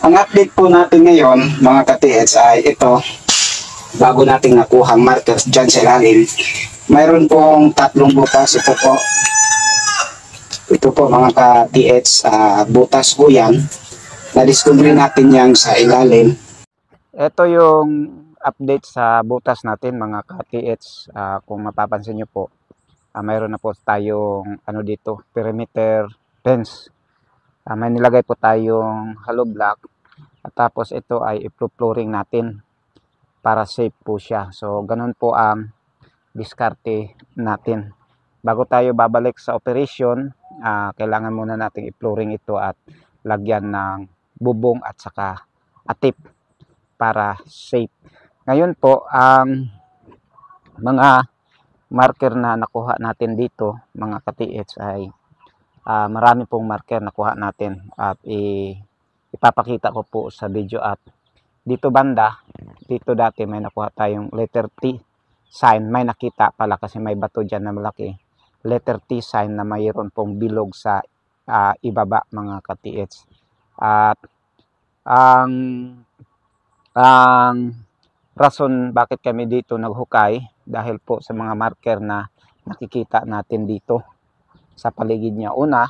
Ang update po natin ngayon, mga ka-TH, ay ito. Bago nating nakuhang markers dyan sa ilalim, mayroon pong tatlong butas. Ito po mga ka-TH, butas po yan. Na-discover natin yan sa ilalim. Ito yung update sa butas natin, mga ka-TH. Kung mapapansin nyo po, mayroon na po tayong dito, perimeter fence. May nilagay po tayong hollow block. At tapos ito ay i-flooring natin para safe po siya. So ganun po ang diskarte natin. Bago tayo babalik sa operation, kailangan muna nating i-flooring ito at lagyan ng bubong at saka atip para safe. Ngayon po, ang mga marker na nakuha natin dito, mga ka-TH, ay marami pong marker nakuha natin at ipapakita ko po sa video. At dito banda, dito dati may nakuha tayong letter T sign. May nakita pala kasi may bato dyan na malaki. Letter T sign na mayroon pong bilog sa ibaba, mga ka-TH. At ang rason bakit kami dito naghukay, dahil po sa mga marker na nakikita natin dito sa paligid niya. Una,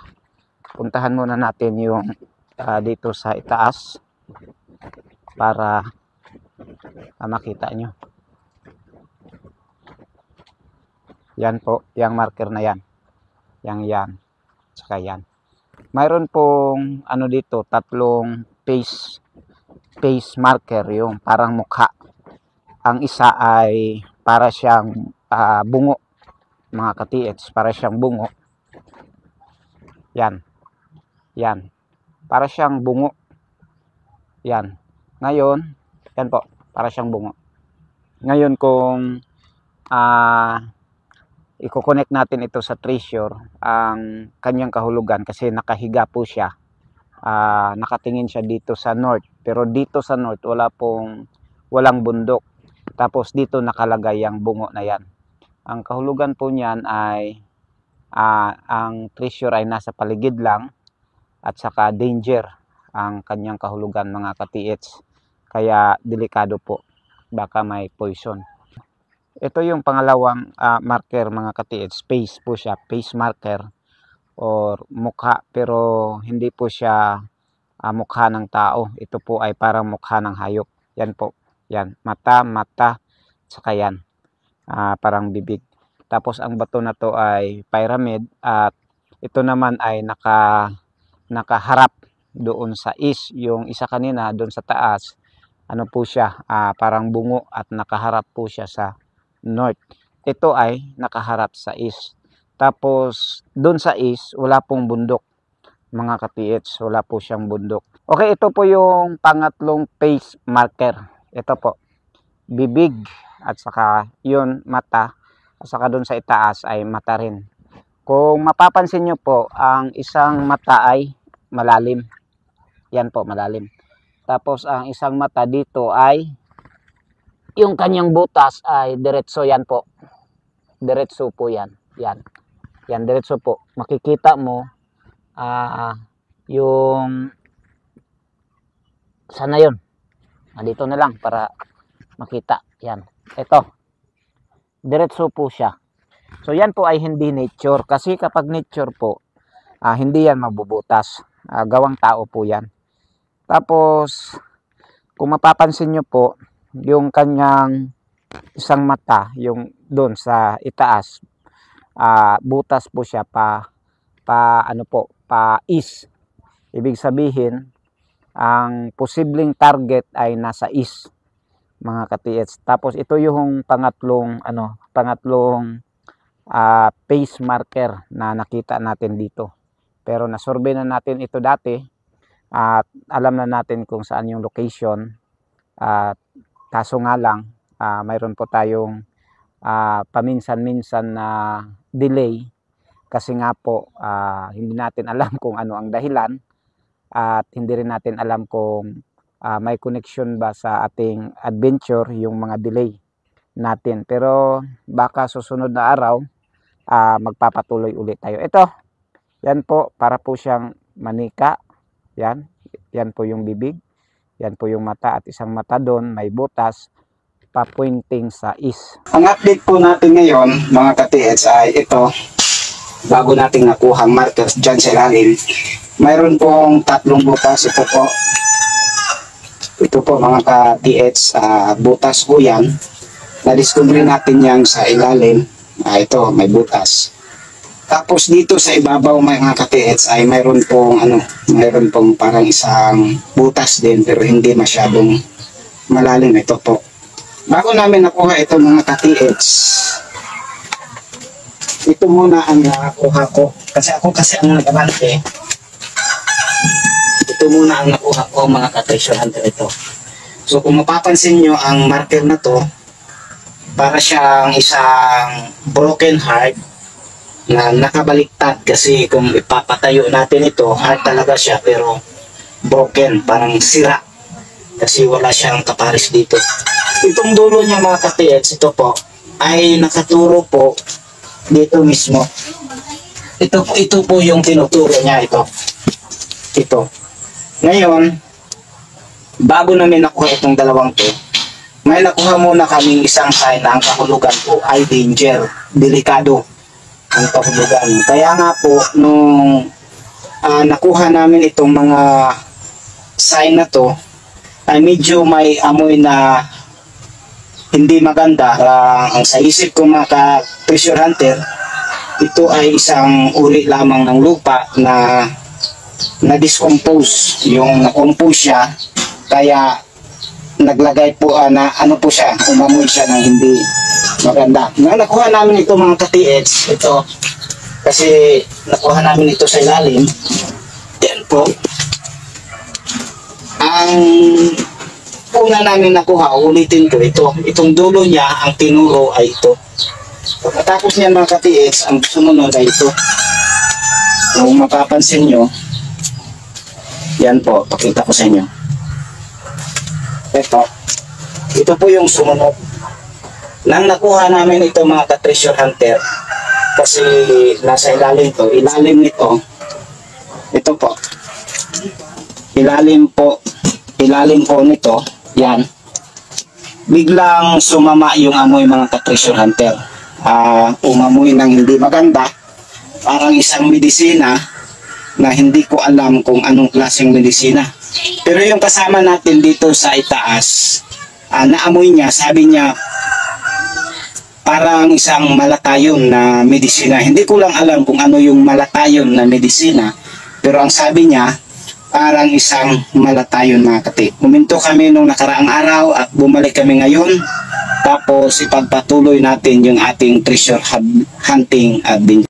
puntahan muna natin yung dito sa itaas para makita nyo. Yan po, yung marker na yan. Yan. Saka yan. Mayroon pong dito, tatlong face marker, yung parang mukha. Ang isa ay para siyang bungo, mga ka-TH, para siyang bungo. Yan. Para siyang bungo. Yan. Ngayon, yan po, para siyang bungo. Ngayon kung i-connect natin ito sa treasure, ang kanyang kahulugan, kasi nakahiga po siya. Nakatingin siya dito sa north, pero dito sa north walang bundok. Tapos dito nakalagay ang bungo na yan. Ang kahulugan po niyan ay ang treasure ay nasa paligid lang, at saka danger ang kanyang kahulugan, mga ka-TH. Kaya delikado po, baka may poison. Ito yung pangalawang marker, mga ka-TH. Face po siya, face marker or mukha, pero hindi po siya mukha ng tao. Ito po ay parang mukha ng hayop. Yan po, yan, mata, saka yan, parang bibig. Tapos ang bato na to ay pyramid, at ito naman ay nakaharap doon sa east. Yung isa kanina doon sa taas, po siya, parang bungo, at nakaharap po siya sa north. Ito ay nakaharap sa east. Tapos doon sa east, wala pong bundok, mga ka-TH. Wala po siyang bundok. Okay, ito po yung pangatlong face marker. Ito po, bibig, at saka yun, mata, at saka doon sa itaas ay mata rin. Kung mapapansin nyo po, ang isang mata ay malalim. Yan po, malalim. Tapos ang isang mata dito ay yung kanyang butas ay diretso. Yan po, diretso po yan. Yan, diretso po. Makikita mo yung sana yun. Dito na lang para makita. Yan. Ito. Diretso po siya. So yan po ay hindi nature. Kasi kapag nature po, hindi yan mabubutas. Gawang tao po yan. Tapos, kung mapapansin nyo po, yung kanyang isang mata, yung doon sa itaas, butas po siya pa east. Ibig sabihin, ang posibleng target ay nasa east, mga ka-TH. Tapos ito yung pangatlong face marker na nakita natin dito. Pero nasurvey na natin ito dati at alam na natin kung saan yung location. Kaso nga lang, mayroon po tayong paminsan-minsan na delay kasi nga po hindi natin alam kung ano ang dahilan, at hindi rin natin alam kung may connection ba sa ating adventure yung mga delay natin. Pero baka susunod na araw magpapatuloy ulit tayo. Ito, yan po, para po siyang manika. Yan po yung bibig. Yan po yung mata at isang mata doon, may butas, pa-pointing sa east. Ang update po natin ngayon, mga ka-TH, ay ito. Bago nating nakuha ang markers dyan sa ilalim, mayroon pong 3 butas. Ito po. Ito po mga ka-TH, butas po yan. Na-discover natin yan sa ilalim. Ito, may butas. Tapos dito sa ibabaw mga ka-TH ay mayroon pong parang isang butas din pero hindi masyadong malalim. Ito po. Bago namin nakuha ito mga ka-TH, ito muna ang nakuha ko. Kasi ang nag-abante. Ito muna ang nakuha ko mga ka-treasure hunter ito. So kung mapapansin nyo ang marker na to, para siyang isang broken heart na nakabaliktad, kasi kung ipapatayo natin ito, heart talaga siya pero broken, parang sira kasi wala siyang kapares dito. Itong dulo niya mga ka-TH, ito po ay nakaturo po dito mismo. Ito po yung tinuturo niya, ito. Ngayon, bago namin nakuha itong dalawang to, may nakuha muna kaming isang sign na ang kahulugan po ay danger, delikado ang kahulugan. Kaya nga po, nung nakuha namin itong mga sign na to, ay medyo may amoy na hindi maganda. Ang sa isip ko mga ka-treasure hunter, ito ay isang uri lamang ng lupa na na-discompose. Yung na-compose siya, kaya naglagay po umamoy siya ng hindi maganda. Nakuha namin ito mga ka-TH, ito kasi nakuha namin ito sa ilalim. Yan po ang una namin nakuha. Ulitin ko, itong dulo niya, ang tinuro ay ito. Pagkatapos niyan mga ka-TH, ang sumunod ay ito. Kung mapapansin nyo, yan po, pakita ko sa inyo. Ito po yung sumunod. Nang nakuha namin ito mga ka-treasure hunter, kasi nasa ilalim to, ilalim nito, ito po, ilalim po nito, yan, biglang sumama yung amoy mga ka-treasure hunter. Umamoy ng hindi maganda, parang isang medisina na hindi ko alam kung anong klaseng medisina. Pero yung kasama natin dito sa itaas, naamoy niya, sabi niya parang isang malatayon na medisina. Hindi ko lang alam kung ano yung malatayon na medisina, pero ang sabi niya parang isang malatayon mga kati. Huminto kami nung nakaraang araw at bumalik kami ngayon, tapos ipagpatuloy natin yung ating treasure hunting adventure.